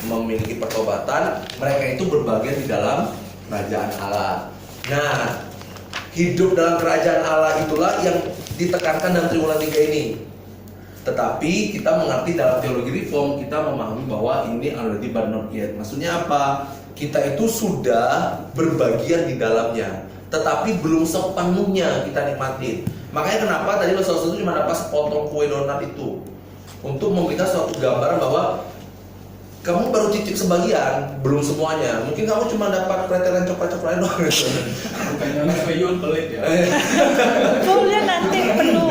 memiliki pertobatan, mereka itu berbagian di dalam kerajaan Allah. Nah, hidup dalam kerajaan Allah itulah yang ditekankan dalam triwulan 3 ini. Tetapi kita mengerti dalam teologi reform, kita memahami bahwa ini already but not yet. Maksudnya apa? Kita itu sudah berbagian di dalamnya, tetapi belum sepenuhnya kita nikmatin. Makanya kenapa tadi Saudara itu cuma dapat sepotong kue donat itu, untuk memberikan suatu gambaran bahwa kamu baru cicip sebagian, belum semuanya. Mungkin kamu cuma dapat pretelan coklat-coklat doang. Bukannya anak peyun pelit ya. Fullnya nanti penuh.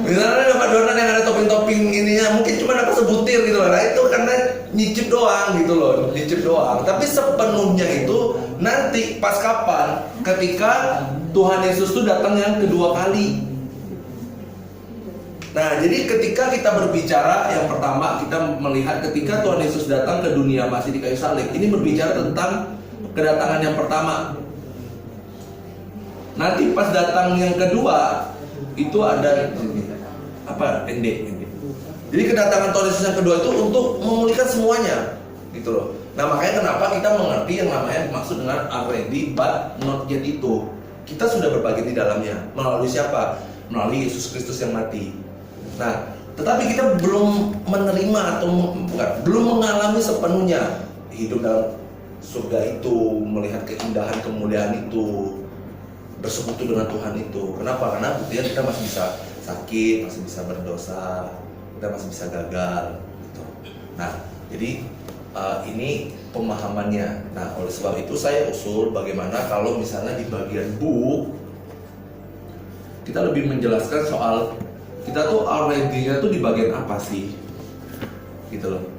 Misalnya dapat donat yang ada topping-topping ininya, mungkin cuma dapat sebutir gitu loh. Nah itu karena nyicip doang gitu loh, nyicip doang. Tapi sepenuhnya itu nanti pas kapan? Ketika Tuhan Yesus itu datang yang kedua kali. Nah, jadi ketika kita berbicara, yang pertama kita melihat ketika Tuhan Yesus datang ke dunia masih di kayu salib, ini berbicara tentang kedatangan yang pertama. Nanti pas datang yang kedua, itu ada apa? Ende. Jadi kedatangan Tuhan Yesus yang kedua itu untuk memulihkan semuanya, gitu loh. Nah, makanya kenapa kita mengerti yang namanya maksud dengan already but not yet itu. Kita sudah berbagi di dalamnya. Melalui siapa? Melalui Yesus Kristus yang mati. Nah, tetapi kita belum menerima atau belum mengalami sepenuhnya hidup dalam surga itu, melihat keindahan kemuliaan itu, bersekutu dengan Tuhan itu. Kenapa? Karena buktinya kita masih bisa sakit, masih bisa berdosa, kita masih bisa gagal gitu. Nah, jadi ini pemahamannya. Nah, oleh sebab itu saya usul bagaimana kalau misalnya di bagian book kita lebih menjelaskan soal kita tuh already-nya tuh di bagian apa sih? Gitu loh.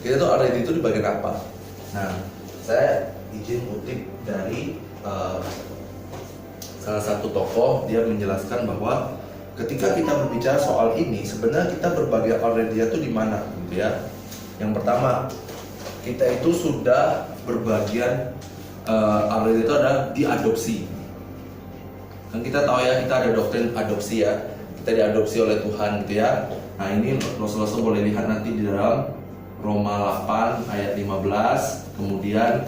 Kita tuh already itu di bagian apa? Nah, saya izin kutip dari salah satu tokoh, dia menjelaskan bahwa ketika kita berbicara soal ini, sebenarnya kita berbagian already-nya tuh di mana gitu ya. Yang pertama, kita itu sudah berbagian already itu ada diadopsi. Kan kita tahu ya, kita ada doktrin adopsi ya. Kita diadopsi oleh Tuhan gitu ya. Nah ini Rasulullah boleh lihat nanti di dalam Roma 8 ayat 15. Kemudian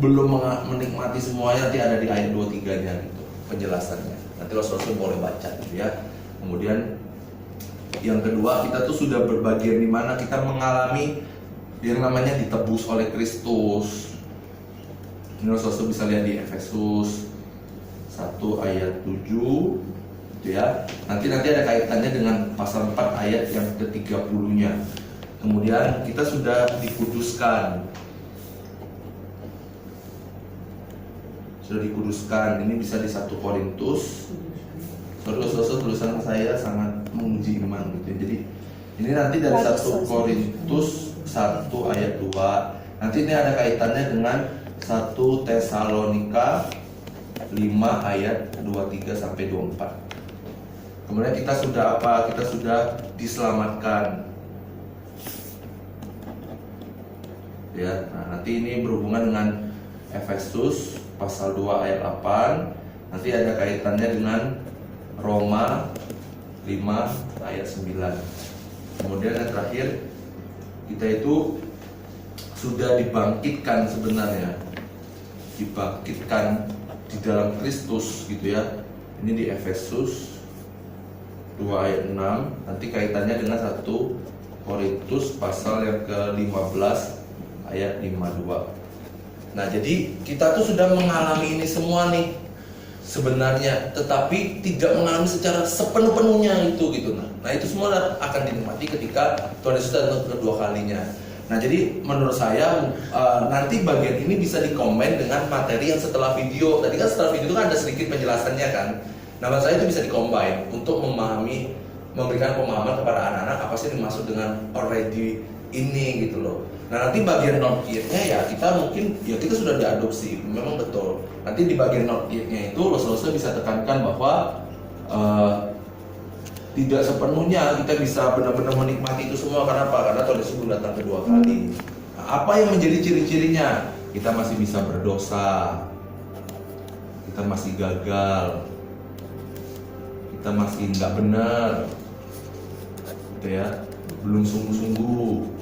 belum menikmati semuanya, nanti ada di ayat 23 nya gitu penjelasannya. Nanti Rasulullah boleh baca gitu ya. Kemudian yang kedua, kita tuh sudah berbagian di mana kita mengalami yang namanya ditebus oleh Kristus. Ini Rasulullah bisa lihat di Efesus 1 ayat 7 gitu ya. Nanti ada kaitannya dengan pasal 4 ayat yang ke-30-nya. Kemudian kita sudah dikuduskan. Sudah dikuduskan. Ini bisa di 1 Korintus. Saudara-saudara, tulisan saya sangat menguji iman gitu. Jadi ini nanti dari 1 Korintus 1 ayat 2. Nanti ini ada kaitannya dengan 1 Tesalonika 5 ayat 23 sampai 24. Kemudian kita sudah apa? Kita sudah diselamatkan. Ya, nah, nanti ini berhubungan dengan Efesus pasal 2 ayat 8. Nanti ada kaitannya dengan Roma 5 ayat 9. Kemudian yang terakhir, kita itu sudah dibangkitkan sebenarnya. Dibangkitkan di dalam Kristus gitu ya. Ini di Efesus 2 ayat 6. Nanti kaitannya dengan 1 Korintus pasal yang ke-15 ayat 52. Nah, jadi kita tuh sudah mengalami ini semua nih sebenarnya, tetapi tidak mengalami secara sepenuh-penuhnya itu gitu. Nah, itu semua akan dinikmati ketika Tuhan Yesus datang kedua kalinya. Nah, jadi menurut saya nanti bagian ini bisa dikombin dengan materi yang setelah video. Tadi kan setelah video itu kan ada sedikit penjelasannya kan. Nah, menurut saya itu bisa dikombin untuk memahami, memberikan pemahaman kepada anak-anak apa sih yang dimaksud dengan already ini gitu loh. Nah, nanti bagian not yet-nya ya kita mungkin ya kita sudah diadopsi, memang betul. Nanti di bagian not yet-nya itu Rasulullah bisa tekankan bahwa tidak sepenuhnya kita bisa benar-benar menikmati itu semua. Kenapa? Karena Tuhan Yesus belum datang kedua kali. Nah, apa yang menjadi ciri-cirinya? Kita masih bisa berdosa, kita masih gagal, kita masih nggak benar, gitu ya, belum sungguh-sungguh.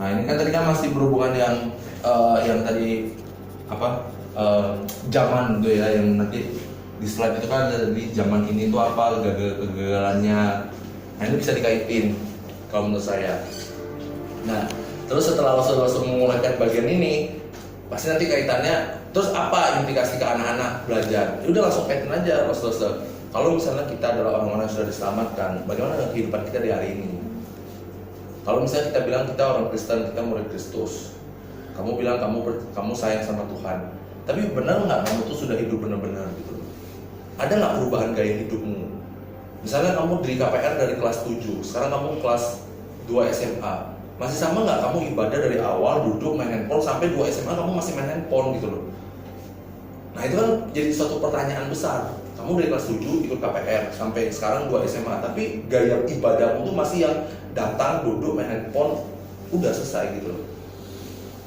Nah ini kan tadi kan masih berhubungan yang tadi apa zaman gitu ya, yang nanti di slide itu kan ada di zaman ini itu apa kegagalannya. Nah ini bisa dikaitin kalau menurut saya. Nah terus setelah langsung menguraikan bagian ini, pasti nanti kaitannya terus apa implikasi ke anak-anak belajar. Ya udah langsung kaitin aja langsung. Kalau misalnya kita adalah orang-orang yang sudah diselamatkan, bagaimana dengan kehidupan kita di hari ini? Kalau misalnya kita bilang kita orang Kristen, kita murid Kristus, kamu bilang kamu sayang sama Tuhan, tapi benar nggak kamu tuh sudah hidup benar-benar gitu? Ada nggak perubahan gaya hidupmu? Misalnya kamu dari KPR dari kelas 7, sekarang kamu kelas 2 SMA, masih sama nggak kamu ibadah dari awal duduk main handphone sampai 2 SMA kamu masih main handphone gitu loh? Nah itu kan jadi suatu pertanyaan besar. Kamu dari kelas 7 ikut KPR sampai sekarang 2 SMA, tapi gaya ibadahmu tuh masih yang datang, duduk, main handphone, udah selesai gitu loh.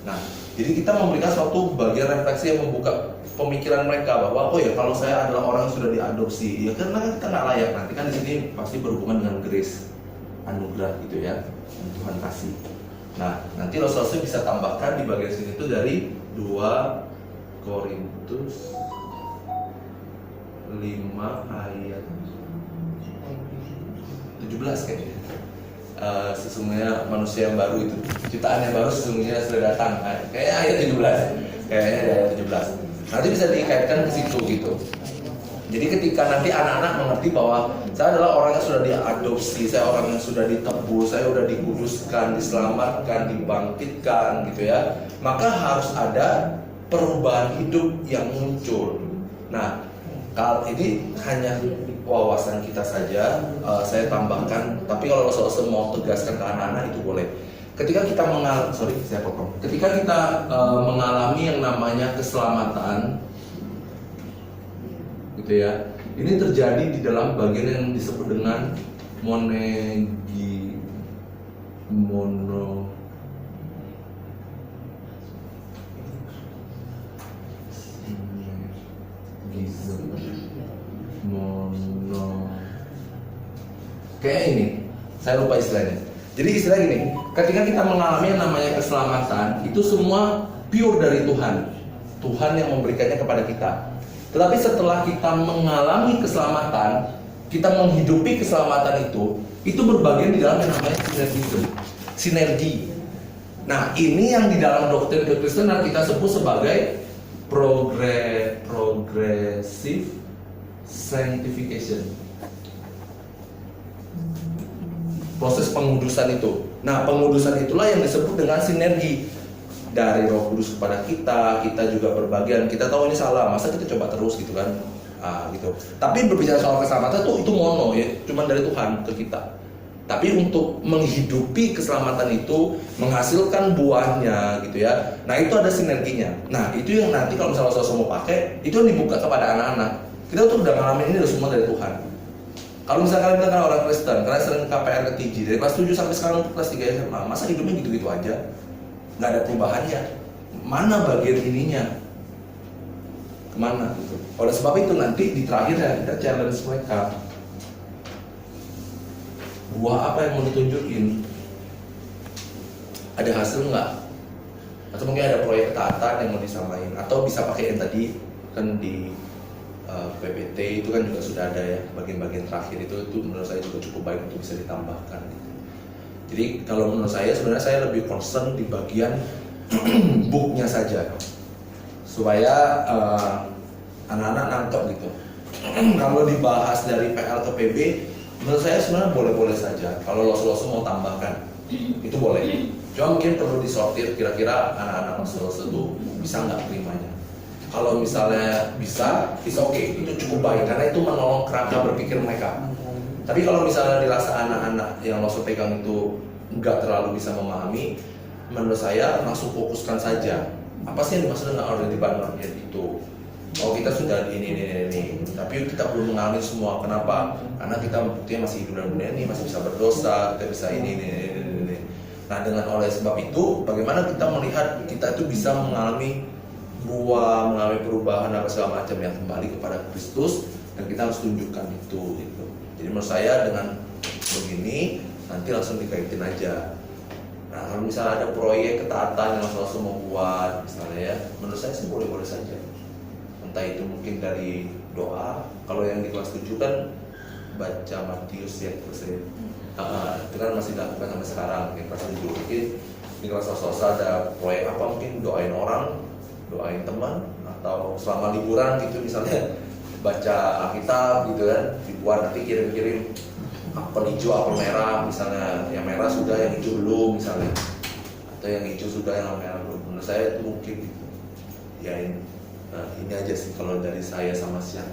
Nah, jadi kita memberikan suatu bagian refleksi yang membuka pemikiran mereka bahwa oh ya kalau saya adalah orang yang sudah diadopsi, ya karena kan kita nggak layak. Nanti kan di sini pasti berhubungan dengan grace, anugerah gitu ya, yang Tuhan kasih. Nah, nanti Rasul bisa tambahkan di bagian sini itu dari 2 Korintus 5 ayat 17 kayaknya. Sesungguhnya manusia yang baru itu, ciptaan yang baru sesungguhnya sudah datang. Kayaknya ayat 17. Kayaknya ayat 17. Nanti bisa dikaitkan ke situ gitu. Jadi ketika nanti anak-anak mengerti bahwa saya adalah orang yang sudah diadopsi, saya orang yang sudah ditebus, saya sudah dikuduskan, diselamatkan, dibangkitkan gitu ya, maka harus ada perubahan hidup yang muncul. Nah, kalau ini hanya wawasan kita saja, saya tambahkan. Tapi kalau Rasul mau tegaskan ke anak-anak itu boleh. Ketika kita mengalami yang namanya keselamatan, gitu ya. Ini terjadi di dalam bagian yang disebut dengan kayak ini, saya lupa istilahnya. Jadi istilah gini, ketika kita mengalami yang namanya keselamatan, itu semua pure dari Tuhan. Tuhan yang memberikannya kepada kita. Tetapi setelah kita mengalami keselamatan, kita menghidupi keselamatan itu berbagian di dalam yang namanya sinergi. Nah, ini yang di dalam doktrin kekristenan kita sebut sebagai progressive sanctification. Proses pengudusan itu. Nah, pengudusan itulah yang disebut dengan sinergi dari Roh Kudus kepada kita juga berbagian. Kita tahu ini salah, masa kita coba terus gitu kan? Gitu. Tapi berbicara soal keselamatan itu mono ya, cuma dari Tuhan ke kita. Tapi untuk menghidupi keselamatan itu menghasilkan buahnya gitu ya. Nah, itu ada sinerginya. Nah, itu yang nanti kalau misalnya Saudara mau pakai, itu yang dibuka kepada anak-anak. Kita tuh udah ngalamin ini semua dari Tuhan. Kalau misalkan kita kan orang Kristen, kalian sering KPR ke TG dari kelas 7 sampai sekarang kelas 3 SMA, masa hidupnya gitu-gitu aja? Nggak ada perubahannya. Mana bagian ininya? Kemana gitu? Oleh sebab itu nanti di terakhir ya kita challenge mereka. Buah apa yang mau ditunjukin? Ada hasil nggak? Atau mungkin ada proyek ketaatan yang mau disamain? Atau bisa pakai yang tadi kan di PPT itu kan juga sudah ada ya bagian-bagian terakhir itu menurut saya juga cukup baik untuk bisa ditambahkan. Jadi kalau menurut saya sebenarnya saya lebih concern di bagian booknya saja supaya anak-anak nangkep gitu. Kalau dibahas dari PL ke PB menurut saya sebenarnya boleh-boleh saja. Kalau Rasul mau tambahkan itu boleh. Cuma mungkin perlu disortir kira-kira anak-anak Rasul itu bisa nggak terimanya. Kalau misalnya bisa, it's okay, itu cukup baik karena itu menolong kerangka berpikir mereka. Tapi kalau misalnya dirasa anak-anak yang Rasul pegang itu nggak terlalu bisa memahami, menurut saya langsung fokuskan saja. Apa sih yang dimaksud dengan already partner itu? Oh kita sudah ini, tapi kita belum mengalami semua. Kenapa? Karena kita buktinya masih hidup dalam dunia ini, masih bisa berdosa, kita bisa ini. Nah dengan oleh sebab itu, bagaimana kita melihat kita itu bisa mengalami buah, mengalami perubahan apa segala macam yang kembali kepada Kristus, dan kita harus tunjukkan itu gitu. Jadi menurut saya dengan begini nanti langsung dikaitin aja Nah kalau misalnya ada proyek ketaatan yang langsung mau buat misalnya ya, menurut saya sih boleh-boleh saja. Entah itu mungkin dari doa, kalau yang di kelas 7 kan baca Matius ya terus ya. Itu kan masih dilakukan sampai sekarang di kelas 7. Mungkin di kelas sos ada proyek apa, mungkin doain orang, doain teman, atau selama liburan gitu misalnya baca Alkitab gitu kan, dibuat nanti kirim-kirim apel hijau, apel merah misalnya, yang merah sudah, yang hijau belum misalnya, atau yang hijau sudah, yang merah belum. Menurut saya itu mungkin gitu. Ya ini aja sih kalau dari saya sama Sian.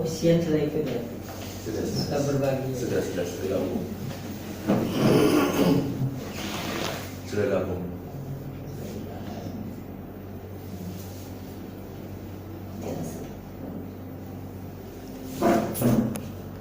Sian sudah ikut ya? Kita berbagi. Sudah gabung. Sudah gabung.